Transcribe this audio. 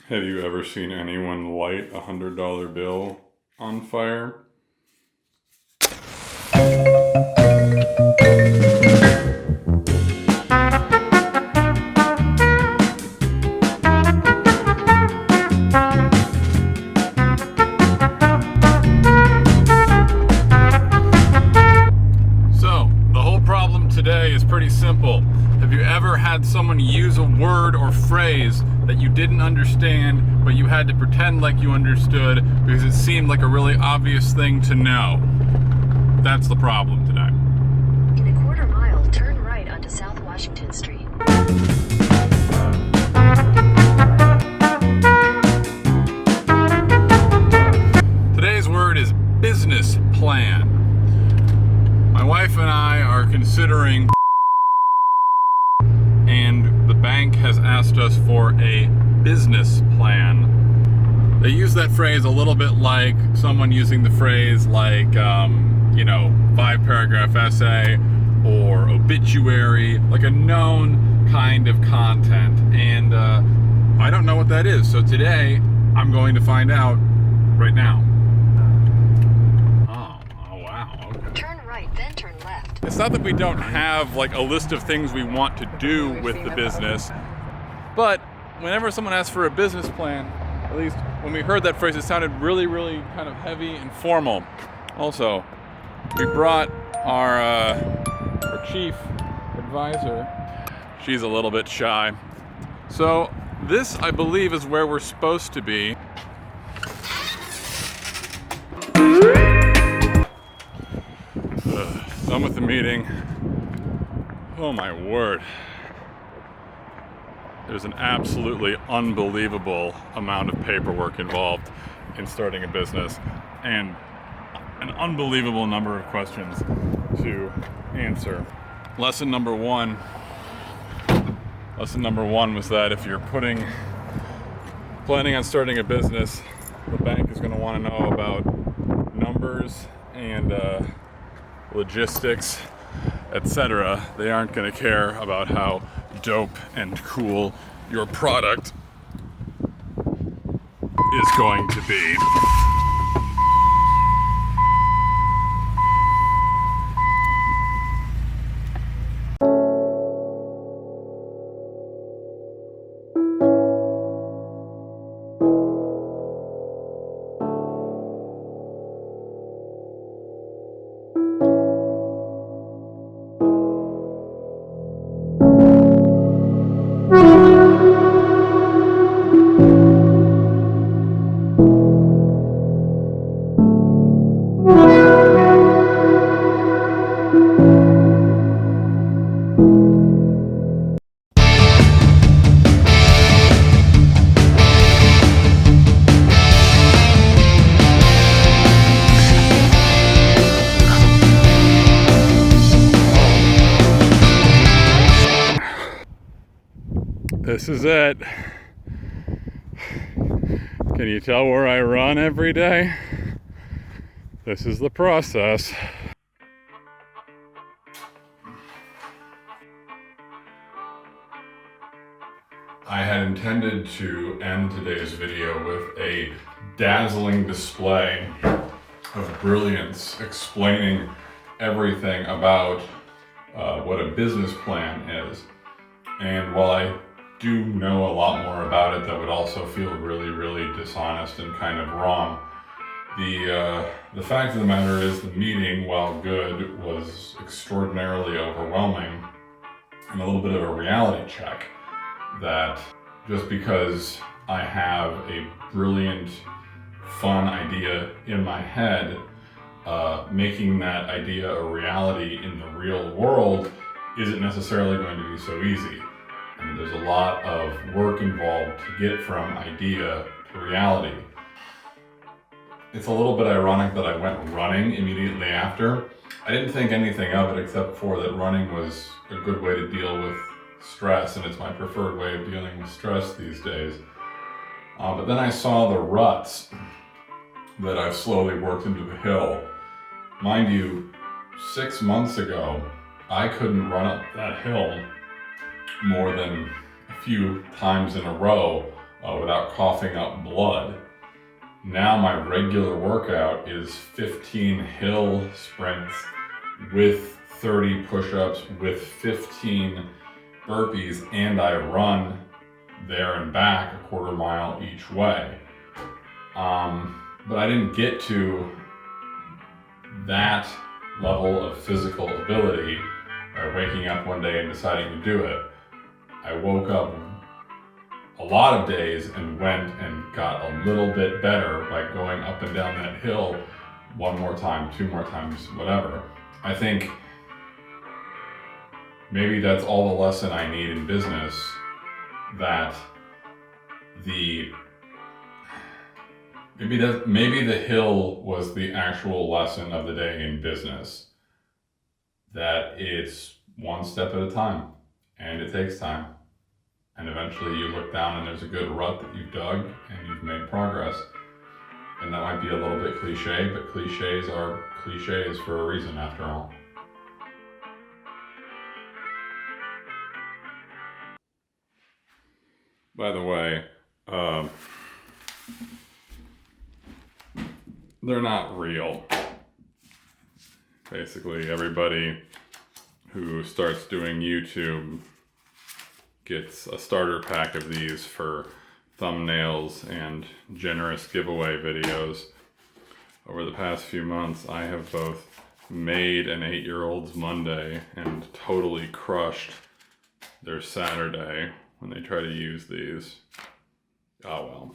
Have you ever seen anyone light a $100 bill on fire? So, the whole problem today is pretty simple. Have you ever had someone use a word or phrase that you didn't understand, but you had to pretend like you understood because it seemed like a really obvious thing to know? That's the problem today. In a quarter mile, turn right onto South Washington Street. Today's word is business plan. My wife and I are considering, and the bank has asked us for a business plan. They use that phrase a little bit like someone using the phrase like, 5-paragraph essay or obituary, like a known kind of content. And I don't know what that is. So today I'm going to find out right now. Oh wow. Okay. Turn right, then turn left. It's not that we don't have like a list of things we want to do with the business, but whenever someone asks for a business plan, at least when we heard that phrase, it sounded really, really kind of heavy and formal. Also, we brought our chief advisor. She's a little bit shy. So this, I believe, is where we're supposed to be. Done with the meeting. Oh my word. There's an absolutely unbelievable amount of paperwork involved in starting a business and an unbelievable number of questions to answer. Lesson number one was that if you're planning on starting a business, the bank is going to want to know about numbers and logistics, etc. They aren't going to care about how dope and cool your product is going to be. This is it. Can you tell where I run every day? This is the process. I had intended to end today's video with a dazzling display of brilliance explaining everything about what a business plan is. And while I do know a lot more about it, that would also feel really, really dishonest and kind of wrong. The fact of the matter is the meeting, while good, was extraordinarily overwhelming and a little bit of a reality check that just because I have a brilliant, fun idea in my head, making that idea a reality in the real world isn't necessarily going to be so easy. And there's a lot of work involved to get from idea to reality. It's a little bit ironic that I went running immediately after. I didn't think anything of it except for that running was a good way to deal with stress, and it's my preferred way of dealing with stress these days. But then I saw the ruts that I've slowly worked into the hill. Mind you, 6 months ago, I couldn't run up that hill more than a few times in a row without coughing up blood. Now my regular workout is 15 hill sprints with 30 push-ups with 15 burpees, and I run there and back a quarter mile each way. But I didn't get to that level of physical ability by waking up one day and deciding to do it. I woke up a lot of days and went and got a little bit better by going up and down that hill one more time, two more times, whatever. I think maybe that's all the lesson I need in business, that maybe the hill was the actual lesson of the day in business. That it's one step at a time, and it takes time. And eventually you look down and there's a good rut that you've dug and you've made progress. And that might be a little bit cliche, but cliches are cliches for a reason after all. By the way, they're not real. Basically, everybody who starts doing YouTube gets a starter pack of these for thumbnails and generous giveaway videos. Over the past few months, I have both made an 8-year-old's Monday and totally crushed their Saturday when they try to use these. Oh well.